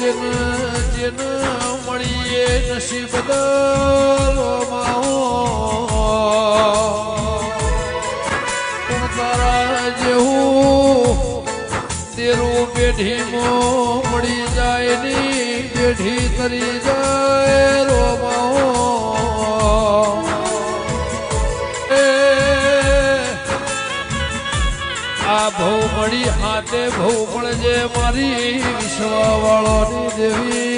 જેન મળીએ નસીબ પણ તારા જેવું તેરું પેઢીમાં મળી જાય ની પેઢી તરી જાય રોમાઓ આ ભવ મળી હાથે ભવ પણ જે મારી વિશ્વ વાળોની દેવી